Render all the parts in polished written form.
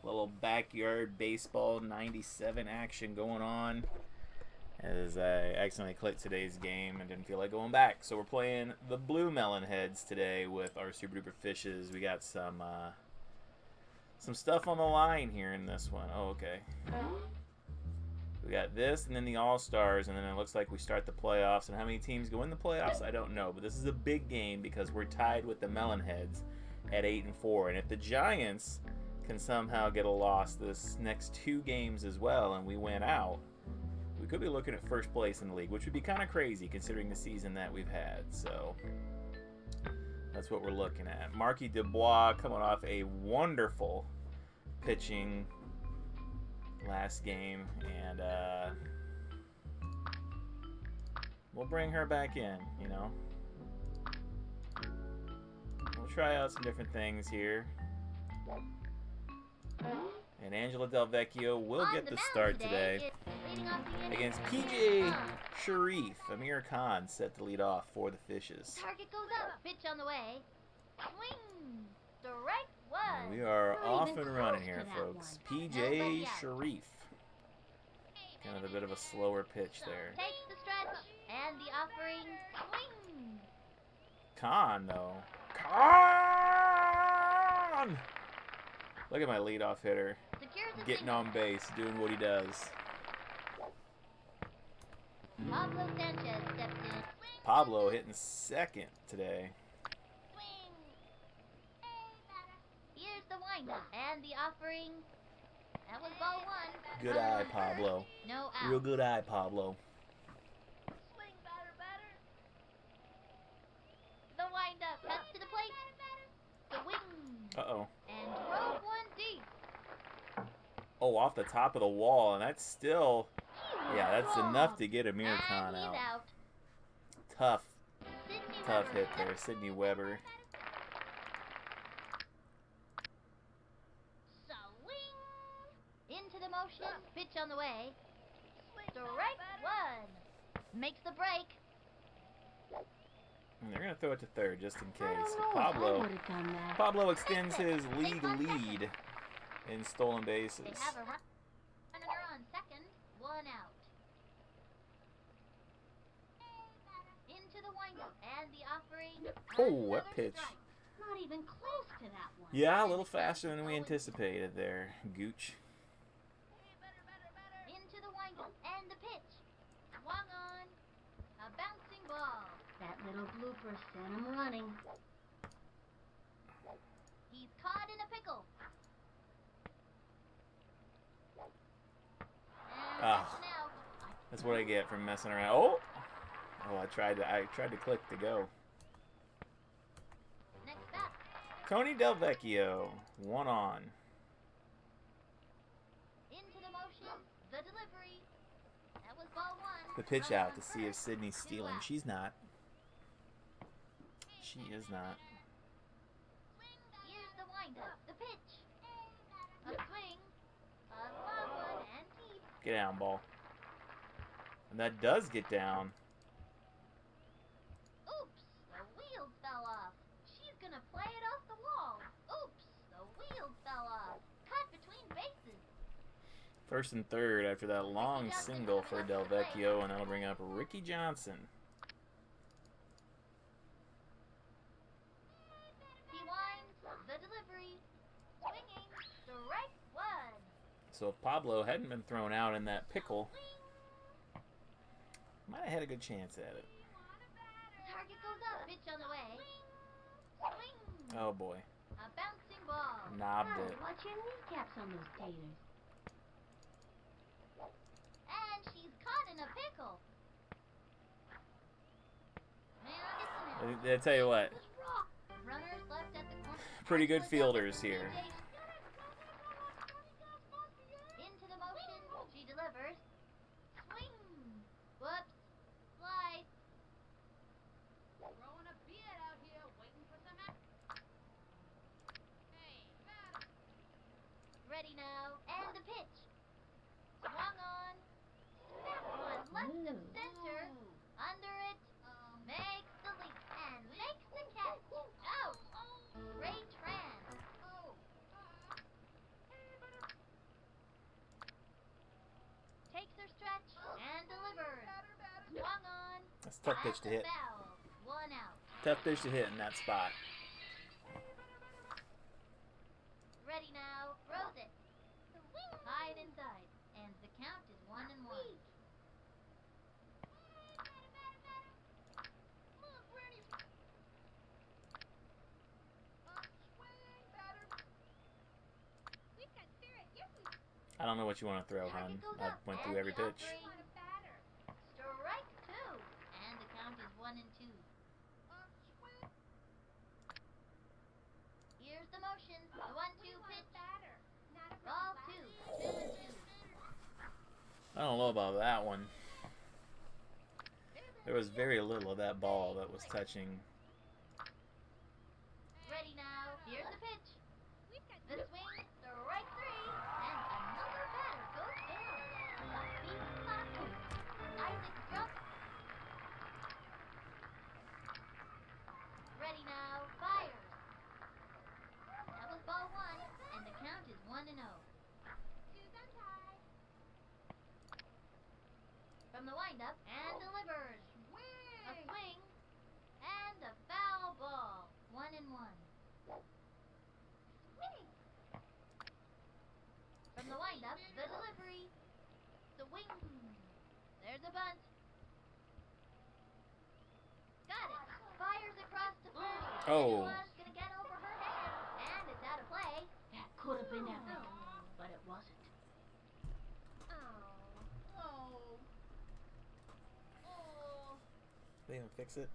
Little backyard baseball 97 action going on. As I accidentally clicked today's game and didn't feel like going back. So we're playing the Blue Melon Heads today with our Super Duper Fishes. We got some stuff on the line here in this one. Oh, okay. We got this and then the All-Stars, and then it looks like we start the playoffs. And how many teams go in the playoffs, I don't know. But this is a big game because we're tied with the Melon Heads at 8-4. And if the Giants can somehow get a loss this next 2 games as well and we win out, we could be looking at first place in the league, which would be kind of crazy considering the season that we've had. So that's what we're looking at. Marky Dubois coming off a wonderful pitching last game, and we'll bring her back in, you know. We'll try out some different things here. And Angela Del Vecchio will get the start today against PJ Sharif. Amir Khan set to lead off for the Fishes. Target goes up. Pitch on the way. Swing. Strike one. We are off and running here, folks. PJ Sharif. Kind of a bit of a slower pitch there. Takes the stretch and the offering. Swing. Khan, though. Khan! Look at my leadoff hitter getting on base, doing what he does. Pablo Sanchez steps in. Pablo hitting second today. Swing. Here's the windup and the offering. That was ball one. Good eye, Pablo. No out. Real good eye, Pablo. Swing, batter. The windup cuts to the plate. Swing. Uh-oh. And drove one deep. Oh, off the top of the wall, and that's still... Yeah, that's enough to get Amir Khan out. Tough hit there, Sydney Weber. Swing. Into the motion. Pitch on the way. Strike one. Makes the break. And they're going to throw it to third just in case. Pablo extends his league lead in stolen bases. They have a runner on second. One out. Into the windup and the offering. Oh, what pitch. Not even close to that one. Yeah, a little faster than we anticipated there, Gooch. Into the windup and the pitch. Swung on. A bouncing ball. That little blooper sent him running. He's caught in a pickle. That's what I get from messing around. Oh, I tried to click to go. Next up. Tony Del Vecchio, 1 on. Into the motion, the delivery. That was ball one. The pitch out to see if Sydney's stealing. She's not. She is not. Here's the windup, the pitch. A swing, a long one, and deep. Get down, ball. And that does get down. Oops, the wheels fell off. She's gonna play it off the wall. Oops, the wheels fell off. Cut between bases. First and third after that long single for Del Vecchio, and that'll bring up Ricky Johnson. He winds, the delivery. Swinging, strike one. So if Pablo hadn't been thrown out in that pickle, might have had a good chance at it. Target goes up, pitch on the way. Swing. Oh boy. A bouncing ball. Knobbed it. Watch your kneecaps on those taters. And she's caught in a pickle. I tell you what, Runners left at the corner. pretty good fielders here. Into the motion, she delivers. Swing. Whoops. Slide. Throwing a beard out here, waiting for some action. Hey, ready now, and the pitch. Swung on. That one left of center. Under it. Makes the leap and makes the catch. Out. Ray Tran. tough pitch to hit. Foul. 1 out. Tough pitch to hit in that spot. Ready now. Throws it. High and inside. And the count is 1-1. I don't know what you want to throw, hon. I went through every pitch. Strike 2. And the count is 1-2. Here's the motion. The 1-2 pitch. Ball 2. 2-2. I don't know about that one. There was very little of that ball that was touching. Ready now. Here's the pitch. The swing. Strike 3. And another batter goes down. Isaac jumps. Ready now. Fires. That was ball 1. And the count is 1-0. From the windup and delivers. A swing and a foul ball. 1-1. From the windup, the delivery. Swing. There's a bunt. Got it. Fires across to first. Oh. Anyone's gonna get over her head, and it's out of play. That could have been out, but it wasn't. They even fix it?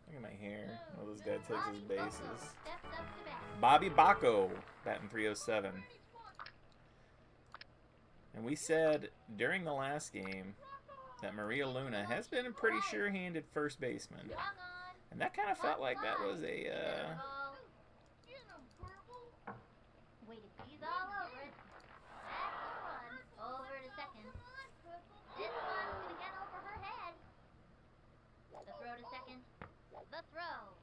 Look at my hair. Oh, this guy takes his bases. Steps up to bat. Bobby Bacco, batting 307. And we said during the last game that Maria Luna has been a pretty sure-handed first baseman. Swung on. And that kind of felt like that was a, Wait, he's all over it. Back to one. Over to second. This one's gonna get over her head. The throw to second. The throw.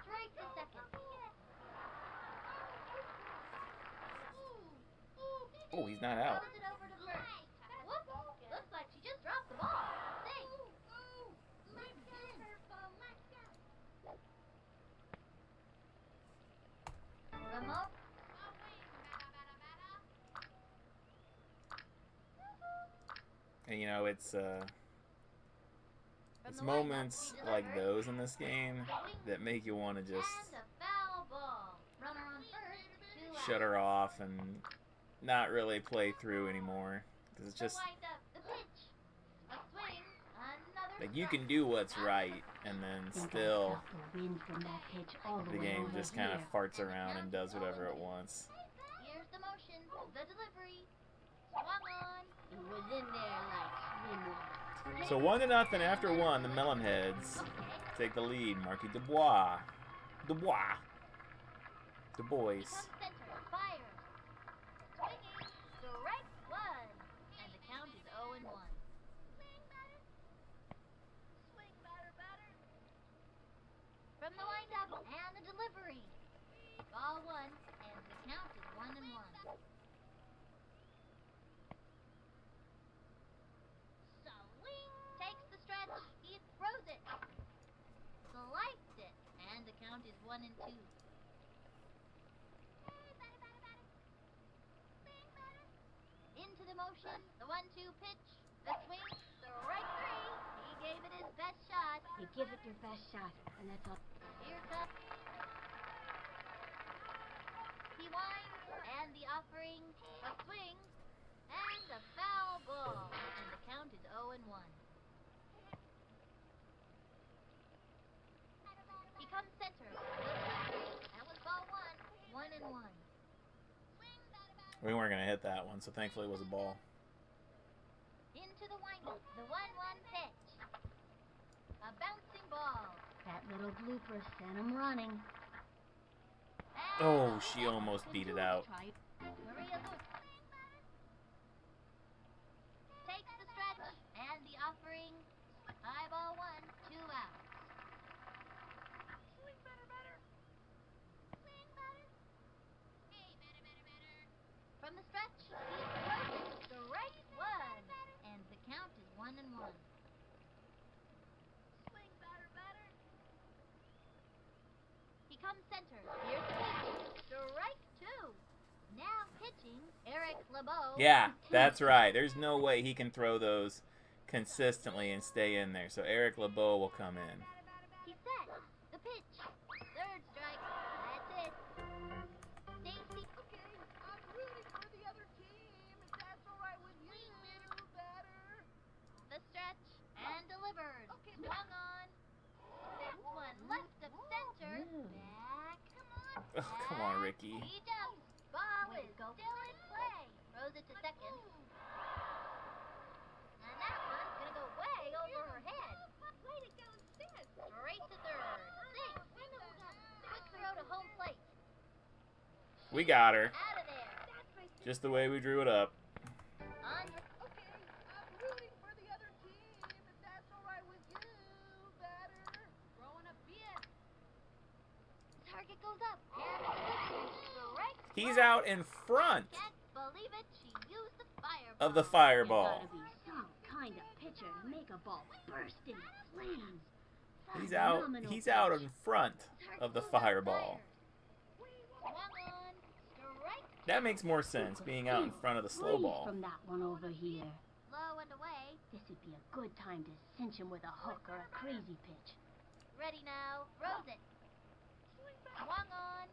Straight to second. oh, he's not out. Throws it over to first. Whoops. Looks like she just dropped the ball. Sing. Remote. And you know, it's From it's the windup, moments he like delivers. those in this game that make you want to just And a foul ball. Runner on first. 2 out. shut her off and not really play through anymore. Because it's just The windup, the pitch. A swing. Another like you strike. can do what's right and then still the game just kind of farts around and does whatever it wants. Here's the motion. The delivery. Swung on. It was in there like So 1-0 after one, the Melonheads take the lead. Marky Dubois. Du Bois. Comes center. Fires. Swinging. Strike 1. And the count is 0-1. Swing batter. From the windup and the delivery. Ball 1. And the count is 1-1. Swing. Takes the stretch. He throws it. Sliced it. And the count is 1-2. Into the motion. The 1-2 pitch. The swing. Strike 3. He gave it his best shot. You give it your best shot, and that's all. Here comes. He winds, and the offering, a swing, and a foul ball. And the count is 0-1. He comes center. That was ball 1. 1-1. We weren't going to hit that one, so thankfully it was a ball. Into the windup. The 1-1 pitch. A bouncing ball. That little blooper sent him running. And Oh, she almost beat it out. Try it. Maria Luke takes the stretch and the offering. High ball 1, 2 outs. Swing batter. Swing batter. Hey, batter. From the stretch, he throws it. Strike 1. And the count is 1-1. comes center. Here's the pitch. Strike two. Now pitching, Eric LeBeau. Yeah, that's right. There's no way he can throw those consistently and stay in there. So Eric LeBeau will come in. He's set. The pitch. Third strike. That's it. Stacy. Okay, I'm rooting for the other team, if that's all right with you, batter. The stretch and delivered. Swung on. This one left of center. Back. Come on. Oh, come on, Ricky. He jumps. Ball is still in play. Throws it to second. And that one's gonna go way over her head. Way to go, sis. Straight to third. Six. Quick throw to home plate. We got her. Out of there. Just the way we drew it up. Andre. Okay, I'm rooting for the other team, if that's all right with you, batter. Throwing a bit. Target goes up. And strike. He's out in front Can't believe it. She used the fireball. of the You fireball. gotta be some kind of pitcher to make a ball burst into flames. Phenomenal He's out pitch. in front of the fireball. Swung on. Strike. That makes more sense, being out in front of the slow Freeze ball. from that one over here. Low and away. This would be a good time to cinch him with a hook or a crazy pitch. Ready now. Throws it. Swung on.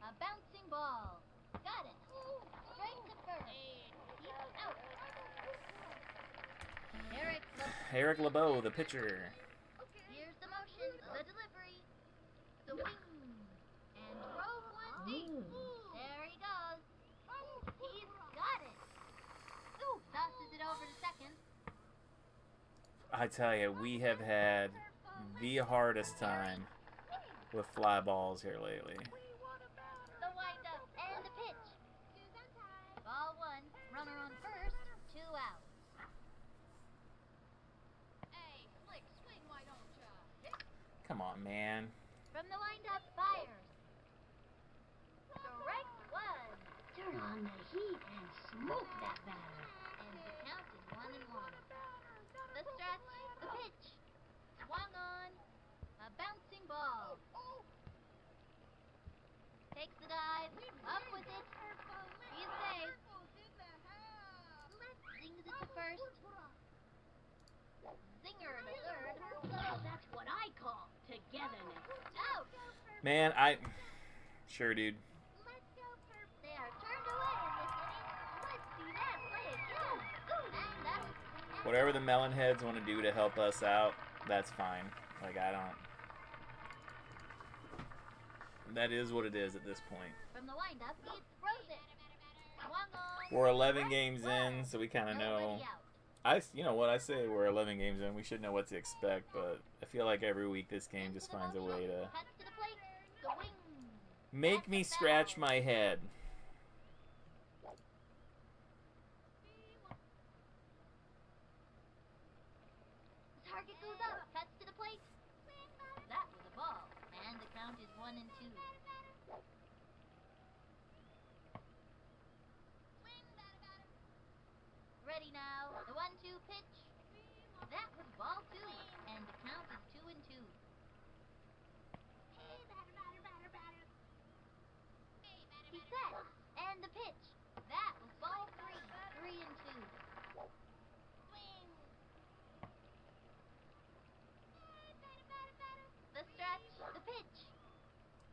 A bouncing ball. Got it. Straight to first. He's out. Eric LeBeau, the pitcher. Here's the motion. The delivery. The wing. And drove one deep. There he goes. He's got it. Ooh, tosses it over to second. I tell you, we have had the hardest time with fly balls here lately. The windup and the pitch. Ball one. Runner on first. 2 outs. Hey, Slick, swing, why don't ya? Come on, man. From the windup, fires. Strike one. Turn on the heat and smoke that batter. And the count is 1-1. The stretch, the pitch. Swung on. A bouncing ball. Takes the dive. Up with it. He's safe. Zings it to first. Zinger to third. That's what I call togetherness. Out. Man, Sure, dude. They are turned away in this inning. Let's see that play again. And that's Whatever the Melonheads want to do to help us out, that's fine. Like, I don't... That is what it is at this point. from the windup. He throws it. Swung on. We're 11 games in, so we kind of know... Nobody out. You know what I say? We're 11 games in. We should know what to expect, but I feel like every week this game just finds a way to Cuts to the plate. The wing. make me scratch my head. Target goes up. Cuts to the plate. That was a ball. And the count is 1-2. Ready now. The 1-2 pitch. That was ball two. And the count is 2-2. He's set. And the pitch. That was ball three. 3-2. The stretch, the pitch.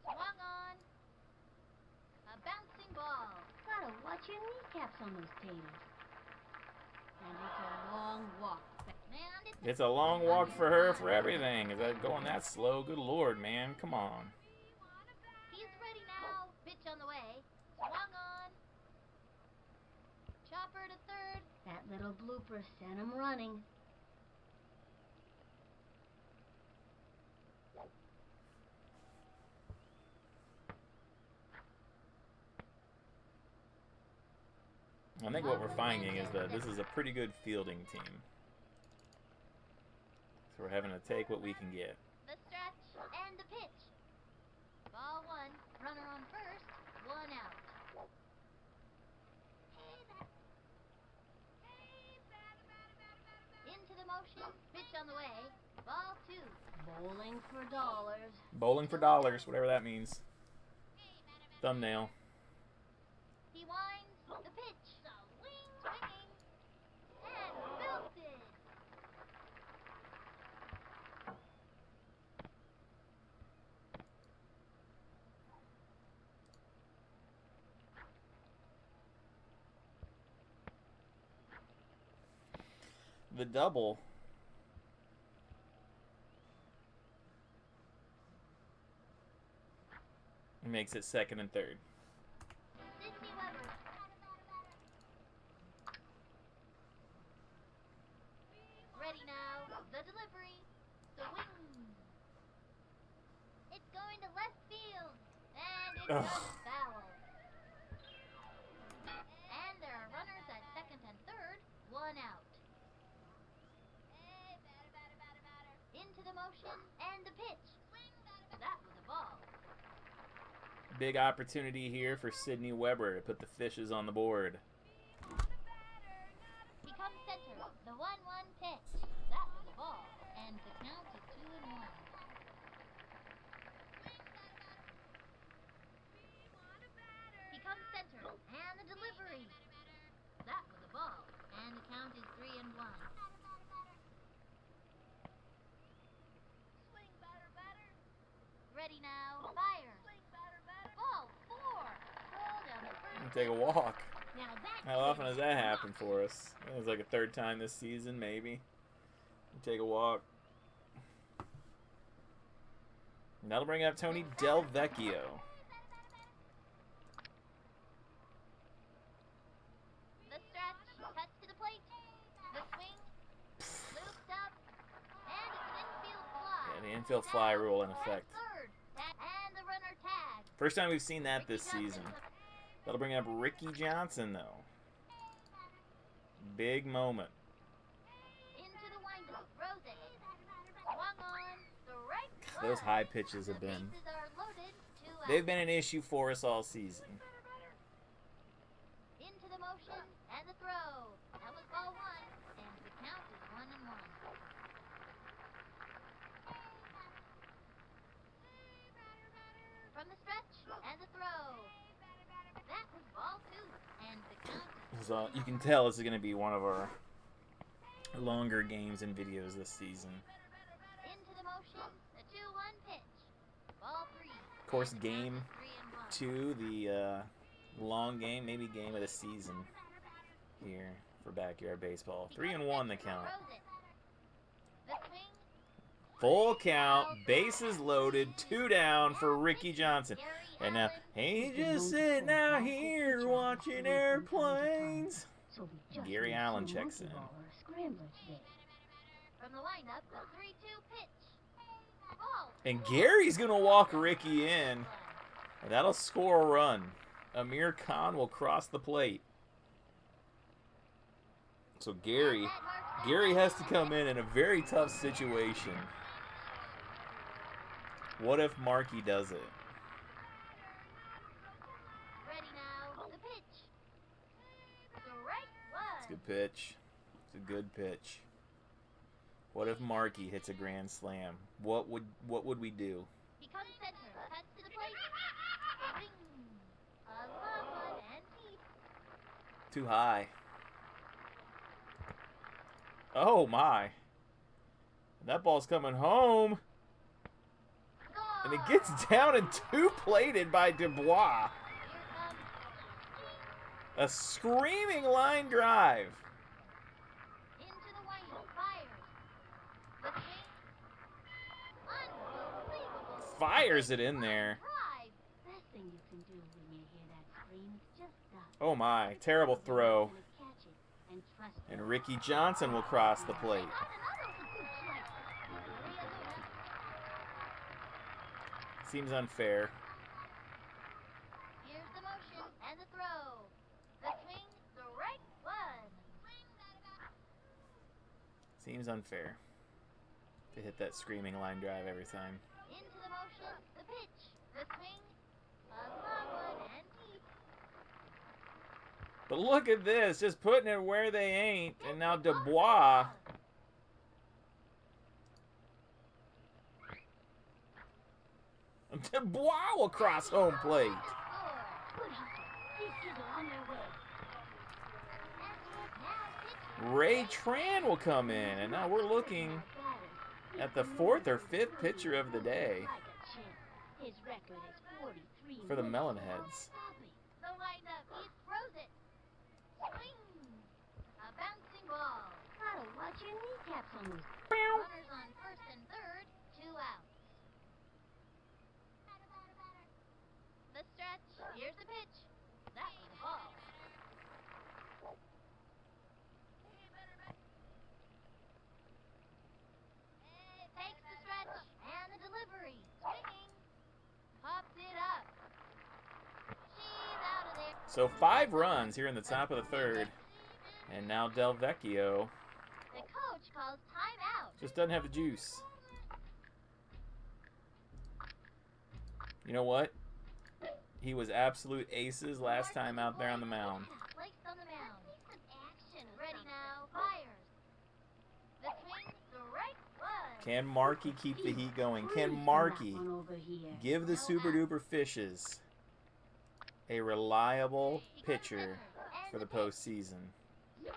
Swung on. A bouncing ball. Gotta watch your kneecaps on those taters. And it's a long walk. And It's a long walk for her for everything. Is that going that slow? Good Lord, man. Come on. he's ready now. Pitch on the way. Swung on. Chopper to third. That little blooper sent him running. I think what we're finding is that this is a pretty good fielding team. So we're having to take what we can get. The stretch and the pitch. Ball one. Runner on first. 1 out. Into the motion. Pitch on the way. Ball two. Bowling for dollars. Bowling for dollars, whatever that means. Thumbnail. He winds the pitch. Swinging. And belted. The double. Makes it second and third. Sydney Weber. Ready now. The delivery. Swing. It's going to left field. And it Ugh. does foul. And there are runners at second and third. One out. Into the motion and the pitch. That was a ball. Big opportunity here for Sydney Weber to put the fishes on the board. He comes center. The 1-1 pitch. That was a ball. And the count is 2-1. He comes center. And the delivery. That was a ball. And the count is 3-1. Ready now. Fire. Ball 4. Roll down the first. Take a walk. Now that's How often does that happen for us? I think it's like a third time this season, maybe. Take a walk. And that'll bring up Tony Del Vecchio. the stretch. Cuts to the plate. The swing. Loops up. And it's an infield fly. Yeah, the infield fly rule in effect. Third. And the runner tagged. First time we've seen that this season. That'll bring up Ricky Johnson, though. Big moment. Into the windup. Throws it. Swung on. Strike Those one. high pitches The have been. bases are loaded. 2 out. They've been an issue for us all season. Into the motion and the throw. That was ball 1. And the count is 1-1. From the stretch and the throw. That was ball 2. And the count is So you can tell this is going to be one of our longer games and videos this season. into the motion. The 2-1 pitch. Ball 3. Of course, game 3-1. 2, the long game, maybe game of the season here for Backyard Baseball. 3-1 the count. Throws it. The swing. Full count, bases loaded, 2 down for Ricky Johnson. Gary And now, Allen. hey, just sitting out here watching airplanes. So we just Gary need Allen some checks monkey in. ball or a scrambler today. From the windup, the 3-2 pitch. Ball. And Gary's going to walk Ricky in. And that'll score a run. Amir Khan will cross the plate. So Gary has to come in a very tough situation. What if Markey does it? Ready now. The pitch. Strike It's a 1. good pitch. It's a good pitch. What if Markey hits a grand slam? What would we do? He comes center. Cuts to the plate. Swing. A long one and deep. Too high. Oh my. That ball's coming home. And it gets down and 2-plated by Dubois. Here comes A screaming line drive. into the windup. Fires. The swing. Unbelievable. Fires it in there. Drive. Best thing you can do when you hear that scream is just duck. Oh my. Terrible throw. Gonna catch it and trust me. And Ricky Johnson will cross the plate. Got another good strike. Seems unfair. Here's the motion and the throw. The swing. Strike 1. Seems unfair to hit that screaming line drive every time. Into the motion. The pitch. The swing. A long one and deep. But look at this, just putting it where they ain't. And now Dubois Wow, across home plate. Good hustle. These kids are on their way. Ray Tran will come in, and now we're looking at the fourth or fifth pitcher of the day His record is 43 for the wins. Melonheads. The windup, he throws it. Swing! A bouncing ball. Gotta watch your kneecaps on those. Runners on first and third, 2 outs. The stretch, here's the pitch. That was a ball. Takes the stretch and the delivery. Swinging. Pops it up. She's out of there. So 5 runs here in the top of the third. And now Del Vecchio The coach calls timeout. just doesn't have the juice. You know what? He was absolute aces last time out there on the mound. Placed on the mound. Ready now. Fires. The swing, strike one. Can Markey keep the heat going? Can Markey give the Super Duper Fishes a reliable pitcher for the postseason? Swing.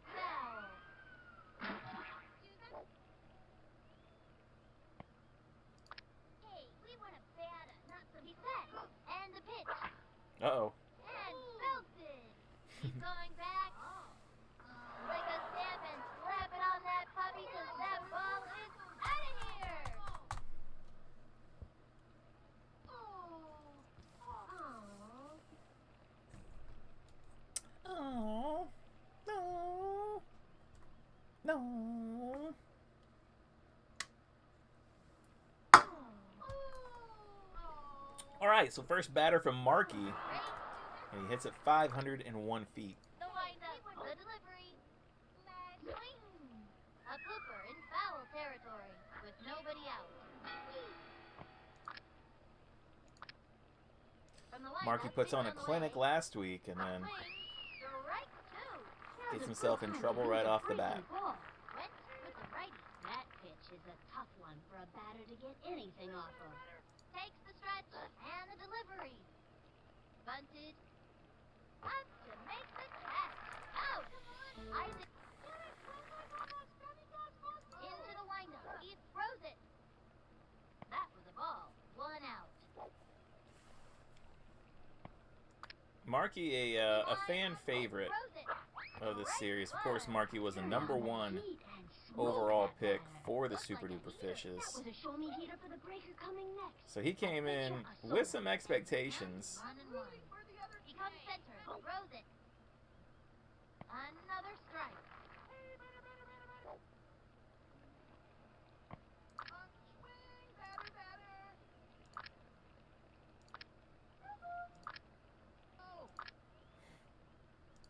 Foul. Hey, we want a batter, not some set. And the pitch. Uh-oh. And belted. He's going back. Like a stamp and slap it on that puppy 'cause that ball is out of here. Oh, no, no. All right, so first batter from Markey, and he hits at 501 feet. The windup, the delivery. Swing. A blooper in foul territory with nobody out. From the windup, Markey puts on a the clinic way. last week and then Swing. Strike two. gets himself in trouble right off the bat. Went with the righty. That pitch is a tough one for a batter to get anything off of. Takes the stretch and the delivery. Bunted. Up to make the catch. Out. Isaac. Into the windup. He throws it. That was a ball. 1 out. Markey, a fan favorite of this series. Of course, Markey was the #1 overall pick for the Super Duper Fishes. That was a show me heater for the breaker coming next. So he came in with some expectations. 1 and 1. He comes center. Throws it. Another strike.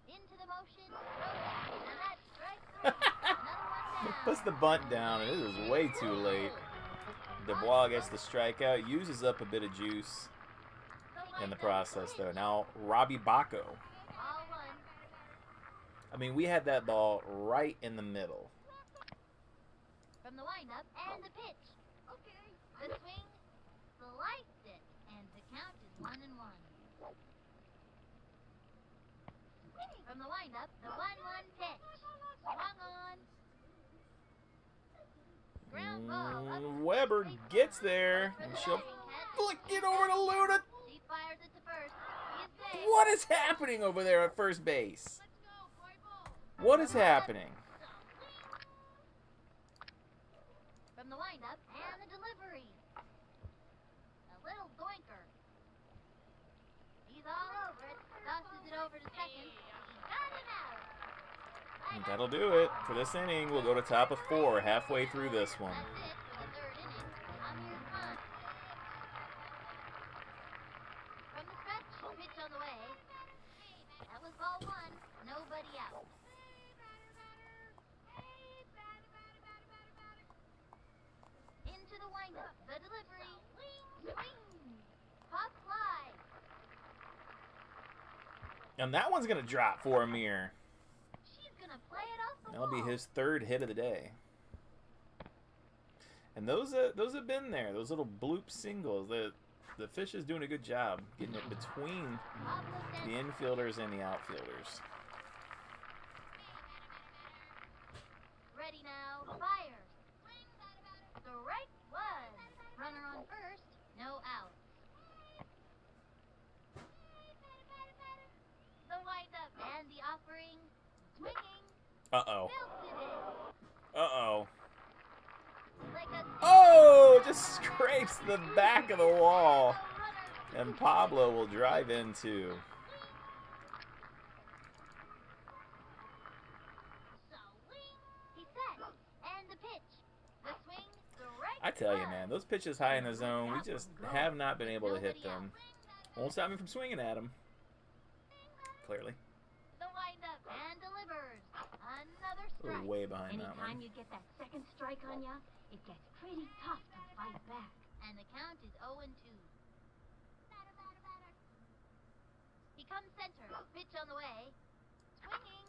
Into the motion. Throws it. And that's strike 3. Another one down. Puts the bunt down, and it is way too late. Dubois gets the strikeout, uses up a bit of juice in the process, though. Now, Robbie Bacco. Ball 1. I mean, we had that ball right in the middle. From the windup and the pitch. Okay. The swing. Sliced it. And the count is 1 and 1. From the windup, the 1-1 pitch. Swung on. Ground ball. Up to Weber first gets base. there, and she'll flick it over to Luna. She fires it to first. He's safe. What is happening over there at first base? What is happening? From the windup and the delivery. A little doinker. He's all over it. Tosses it over to second. He got him out. And that'll do it for this inning. We'll go to top of 4 halfway through this one. That's it for the third inning. Amir's punt. From the stretch, pitch on the way. That was ball 1. Nobody out. Into the windup. The delivery. Swing. Pop fly. And that one's going to drop for Amir. She's gonna play it off the That'll be wall. his 3rd hit of the day. And those have been there. Those little bloop singles. The fish is doing a good job getting it between the infielders and the outfielders. Ready now, fire. Strike one. Runner on first, no outs. The windup and the offering. Swinging. Uh-oh. Belted it. Uh-oh. Like a Oh, just scrapes the back of the wall. And Pablo will drive in too. He's set. And the pitch. The swing, strike I tell you, one. man, those pitches high in the zone, we just have not been able to hit them. Won't stop me from swinging at them. Clearly. The windup and delivers. Another We're strike. way behind that Anytime one. you get that second strike on ya, it gets pretty tough to fight back. And the count is 0-2. He comes center. Pitch on the way. Swinging.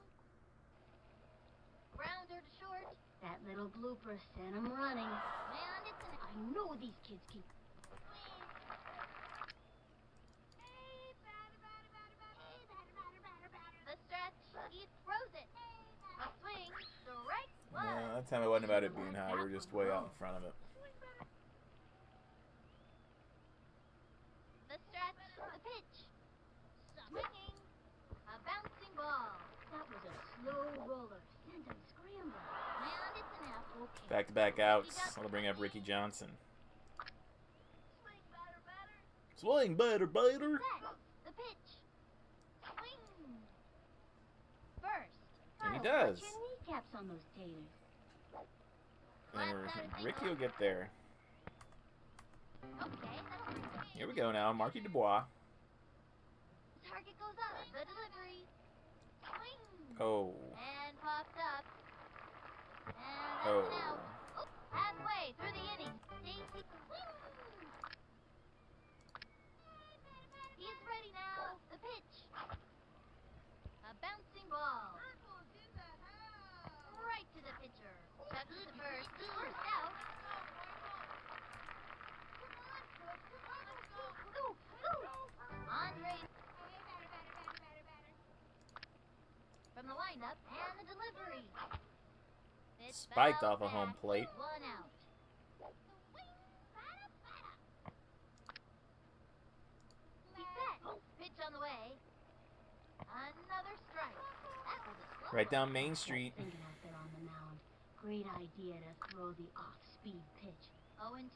Grounder to short. That little blooper sent him running. And it's an I know these kids keep. the stretch. He throws it. A swing. Strike No, one. that time it wasn't about it being high. We were just way out in front of it. The stretch. The pitch. Swinging. A bouncing ball. That was a slow roller. Sent him scrambling. And it's an out. Okay. Back-to-back outs. I'll bring up Ricky Johnson. Swing, batter. Swing, batter. Set. The pitch. Swing. First. And he Kyle, does. Put your kneecaps on those taters. And Ricky will get there. Okay, that's Here we go now. Marky Dubois. target goes up. The delivery. Swing. Oh. And popped up. And that's Oh. an out. Oh, halfway through the inning. Daisy. He's ready now. The pitch. A bouncing ball. Right to the pitcher. Tucks to first. First out. Andre. From the windup and the delivery. Pitch Spiked foul off a home back. plate. 1 out. He's set. Pitch on the way. Another strike. That was a slow Right down one. Main Street. Thinking out there on the mound. Great idea to throw the off-speed pitch. 0-2.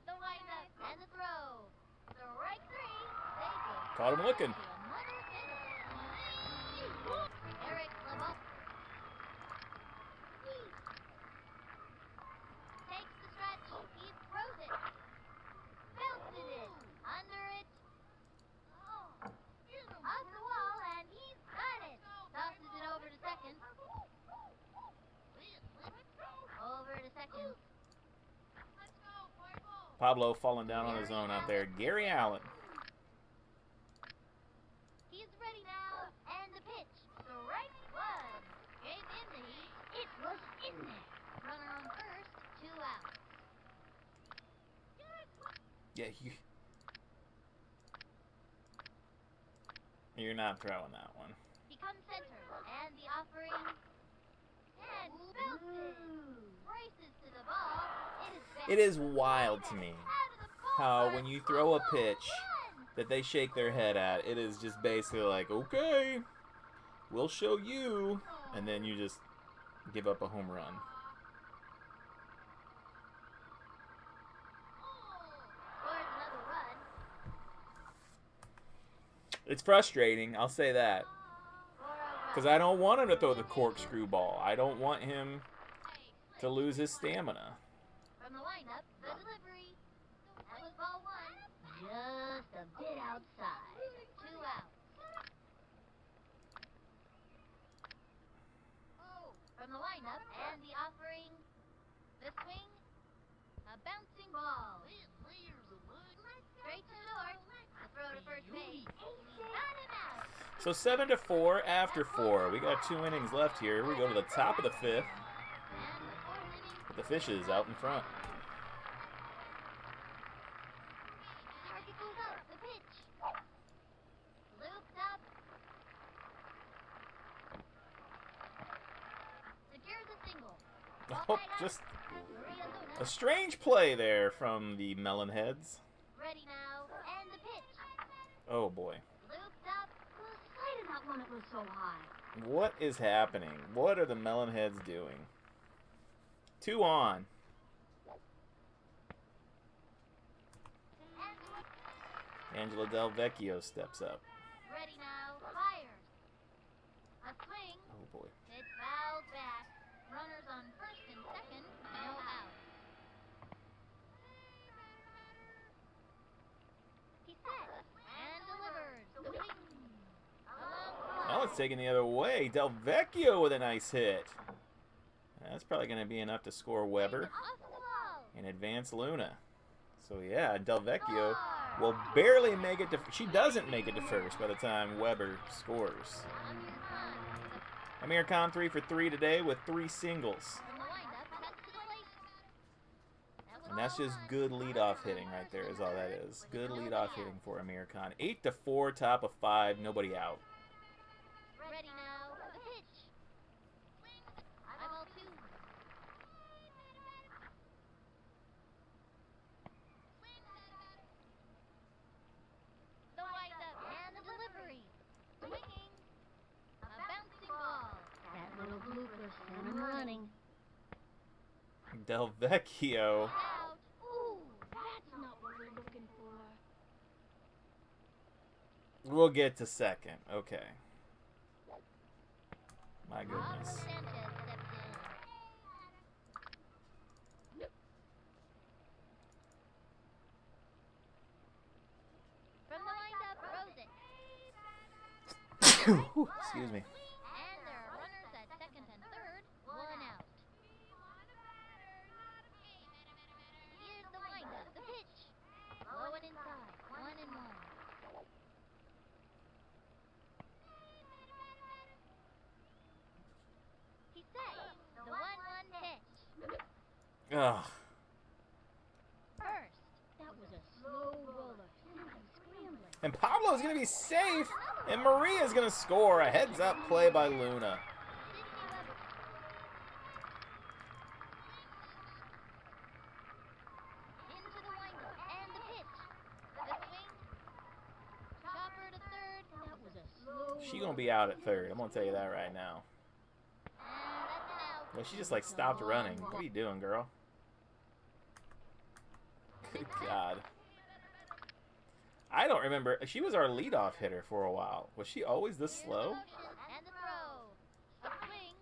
The windup and the throw. Strike 3. They go Caught him looking. to another inning. Eric Lebo takes the stretch. He throws it. Belted it. Under it. Off the wall, and he's got it. Tosses it over to second. Over to second. Pablo falling down on his own out there. Gary Allen. He's ready now, and the pitch. Strike 1. Gave in the heat. It was in there. Runner on first. 2 outs. Yeah, you're not throwing that one. He comes center, and the offering. And belted. Races to the ball. It is wild to me how when you throw a pitch that they shake their head at, it is just basically like, okay, we'll show you, and then you just give up a home run. Scores another run. It's frustrating, I'll say that, because I don't want him to throw the corkscrew ball. I don't want him to lose his stamina. From the windup, the delivery. That was ball 1. Just a bit outside. 2 outs. From the windup and the offering. The swing. A bouncing ball. Straight to short. The throw to first base. Got him out. So 7-4 after 4. We got 2 innings left here. We go to the top of the 5th. And the 4th inning. With the Fishes out in front. Oh, just a strange play there from the Melonheads. Ready now, and the pitch. Oh boy. Looped up. Slide it out when it was so high. What is happening? What are the Melonheads doing? 2 on. Angela Del Vecchio steps up. Ready now, fires. A swing. Oh boy. It fouled back. Runners on first and second, no out. He set and delivers. Swing. Oh, it's taken the other way. Del Vecchio with a nice hit. That's probably going to be enough to score Weber and advance Luna. So yeah, Del Vecchio will barely make it to... She doesn't make it to first by the time Weber scores. Amir Khan 3 for 3 today with 3 singles. And that's just good leadoff hitting right there is all that is. Good leadoff hitting for Amir Khan. 8 to 4, top of 5, nobody out. Ready now, the pitch. I'm all two. The windup and the delivery. Swinging. A bouncing ball. That little blooper sent him running. Del Vecchio. Out. Ooh, that's not what we're looking for. We'll get to second. Okay. My Oscar goodness. Sanchez stepped in. From the windup, Rosick. Excuse me. And there are runners at second and third, 1 out. Here's the windup, the pitch. Low and inside, 1 and 1. He set the 1-1 pitch. Ugh. First, That was a slow roller. Scrambling. And Pablo's going to be safe. And Maria's going to score. A heads-up play by Luna. into the windup and the pitch. The swing. Chopper to third. That was a slow She's going to be out at third. I'm going to tell you that right now. And that's an out. Well, she just like stopped running. What are you doing, girl? Good God. I don't remember. She was our leadoff hitter for a while. Was she always this Here's the slow? motion and the throw. A swing.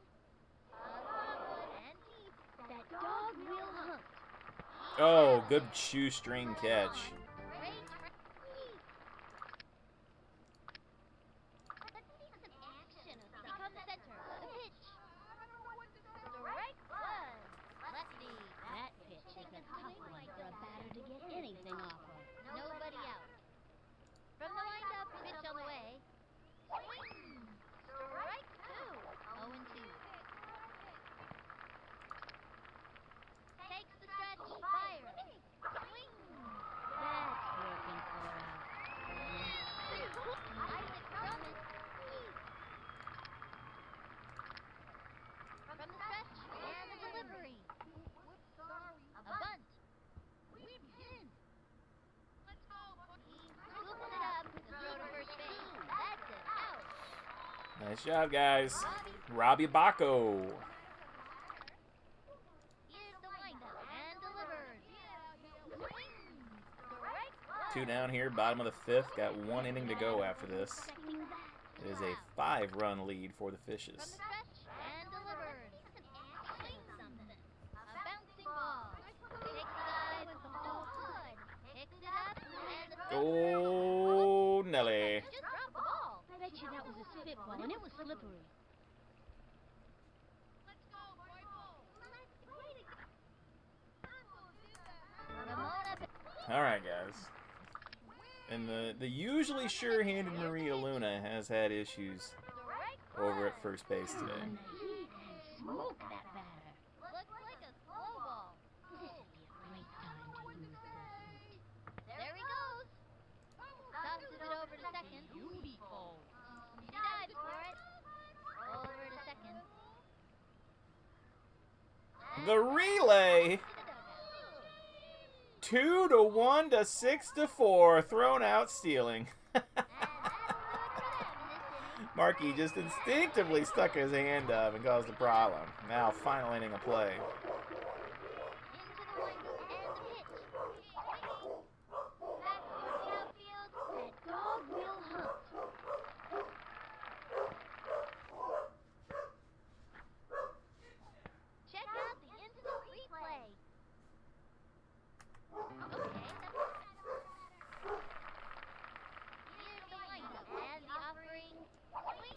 A hard and deep. That dog will hunt. Oh, good shoestring catch. Great. Let's see some action. Become the center. The pitch. Strike one. Lefty. That pitch is a tough one for a batter to get anything off of. Nobody out. From the windup, pitch on the way. Swing. Strike two. 0-2. Takes the stretch. Fire. Swing. That's working for us. Isaac Drummond. From the stretch and the delivery. A bunt. Scoops it up. The throw to first base. That's it. Out. Nice job, guys. Robbie Bacco. Here's the windup and delivers. Swing. Strike one. 2 down here, bottom of the 5th. Got 1 inning to go after this. Expecting that. It is a 5-run lead for the From the Fishes. stretch and delivers. Swing something. A bouncing ball. Takes it side. Oh, good. Picks it up and the throw. Oh, Nelly. Just dropped the ball. I bet you that was a spitball, and it was slippery. Ramona. All right, guys. And the usually sure-handed Maria Luna has had issues Strike over one. at first base today. And the heat has smoked that batter. Looks like a slow ball. This would be a great time to use this. There he goes. Tosses it over to second. Beautiful. She dives for it. Over to second. The relay. 2 to 1 to 6 to 4. Thrown out, stealing. Markey just instinctively stuck his hand up and caused a problem. Now, final inning of play.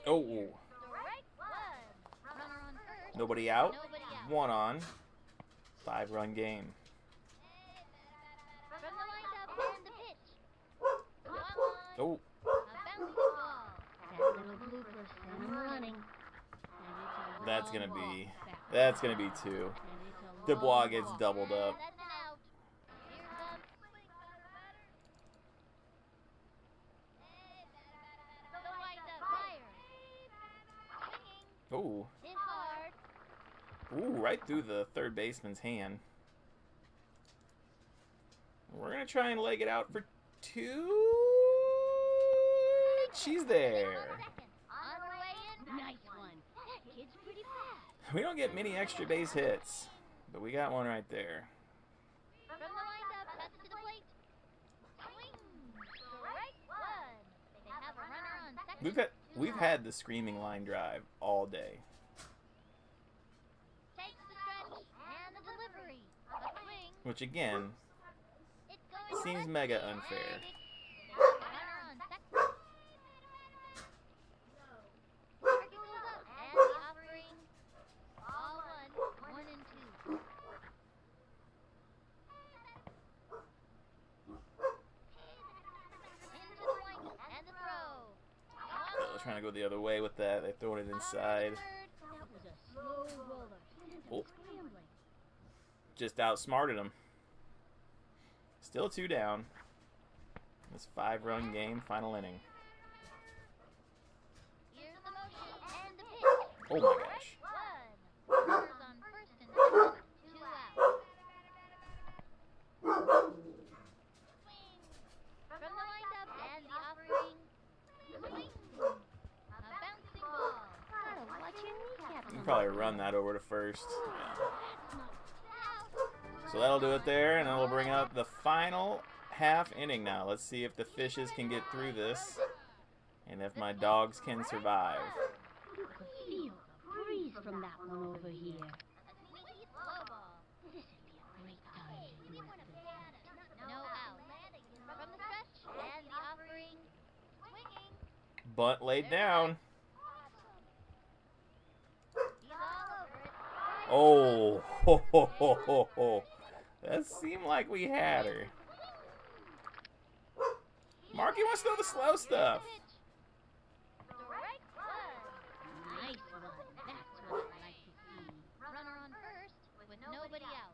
Oh. Nobody out. One on. 5-run game. Oh. That's gonna be 2. Dubois gets doubled up. Ooh. Ooh, right through the third baseman's hand. We're going to try and leg it out for 2. She's there. Nice one. That kid's pretty fast. We don't get many extra base hits, but we got one right there. From the windup, cuts to the plate. Swing. Strike one. They have a runner on second. We've had the screaming line drive all day. Takes the stretch and the delivery. A swing. Which again It's going seems to mega second. unfair. Runner on second. Markey goes up and the offering. All one. 1 and 2. Into the wing and the throw. I was trying to go the other way with that. They throw it inside. That was a slow roller. Oh. Scrambling. Just outsmarted them. Still 2 down. This 5-run game, final inning. Here's the motion and the pitch. Oh my gosh. One. Runners on first and second. 2 out. Swing. From the windup and the offering. Swing. A bouncing ball. Gotta watch your kneecaps. You can probably run that over to first. Yeah. Out. So that'll do it there, and then we'll bring up the final half inning now. Let's see if the fishes can get through this, and if my dogs can survive. You could feel the breeze from that one over here. A sneaky slow ball. This'd be a great time to do this. No out. From the stretch and the offering. Swinging. Bunt laid down. He's all over it. Oh, ho, ho, ho, ho, ho. That seemed like we had her. Marky wants to know the slow stuff. Strike one. Nice one. That's what I like to see. Runner on first with nobody out.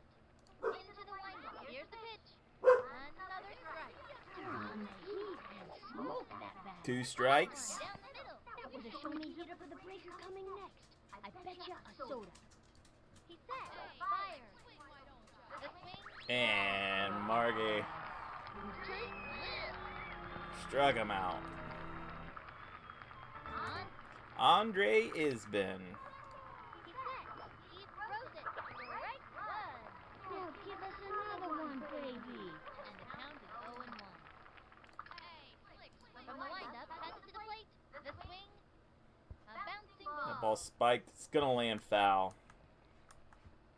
Into the windup. Here's the pitch. Another strike. On the heat and smoke that bat. 2 strikes. Down the middle. That was a show-me hitter for the breaker coming next. I bet you a soda. He's set. Fire. The swing. And Marky struck him out. On. Andre Isbin. He's set. He throws it. Strike one. Oh, give us another one, baby. And the count is 0-1. From the windup, cuts to the plate. The swing. A bouncing ball. That ball spiked. It's going to land foul.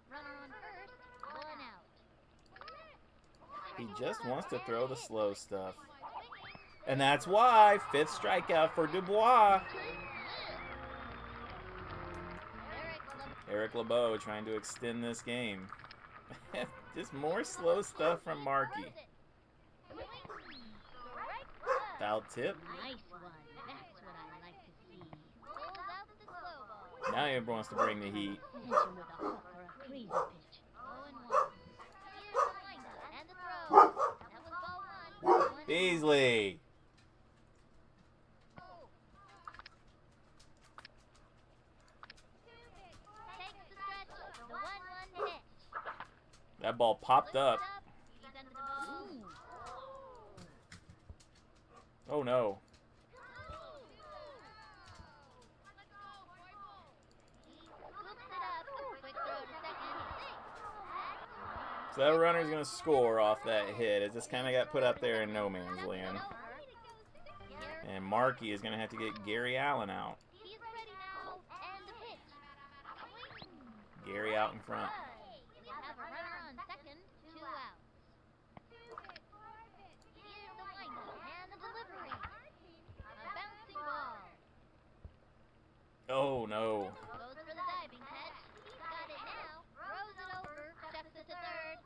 Runner on first. 1 out. He just wants to throw the slow stuff. And that's why 5th strikeout for Dubois. Eric LeBeau trying to extend this game. Just more slow stuff from Marky. Foul tip. Nice one. That's what I like to see. Pulls out the slow ball. Now he wants to bring the heat. Finish him with a hook or a crazy pitch. 0-1. Here's the windup and the throw. That was ball 1. Beasley. Takes the stretch. The 1-1 hit. That ball popped up. He's under the ball. Oh no. Scoops it up. Quick throw to second. So that runner's going to score off that hit. It just kind of got put up there in no man's land. And Markey is going to have to get Gary Allen out. He's ready now. And the pitch. Gary out in front. We have a runner on second, 2 outs. Here's the windup and the delivery. A bouncing ball. Oh no. Goes for the diving catch. He's got it now. Throws it over. Chucks it to third.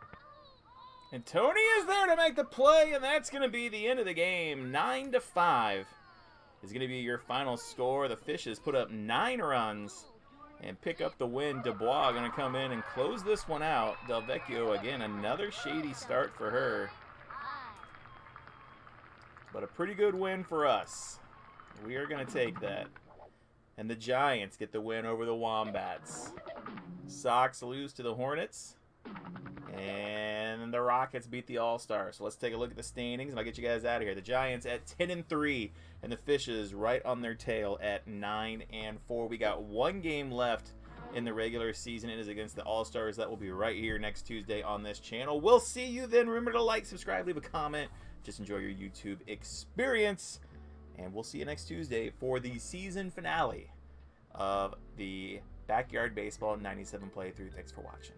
And Tony is there to make the play, and that's going to be the end of the game. 9-5 is going to be your final score. The Fishes put up 9 runs and pick up the win. Dubois going to come in and close this one out. Del Vecchio, again, another shady start for her. But a pretty good win for us. We are going to take that. And the Giants get the win over the Wombats. Sox lose to the Hornets. And the Rockets beat the All-Stars. So let's take a look at the standings, and I'll get you guys out of here. The Giants at 10-3, and the Fishes right on their tail at 9-4. We got 1 game left in the regular season. It is against the All-Stars. That will be right here next Tuesday on this channel. We'll see you then. Remember to like, subscribe, leave a comment. Just enjoy your YouTube experience. And we'll see you next Tuesday for the season finale of the Backyard Baseball 97 playthrough. Thanks for watching.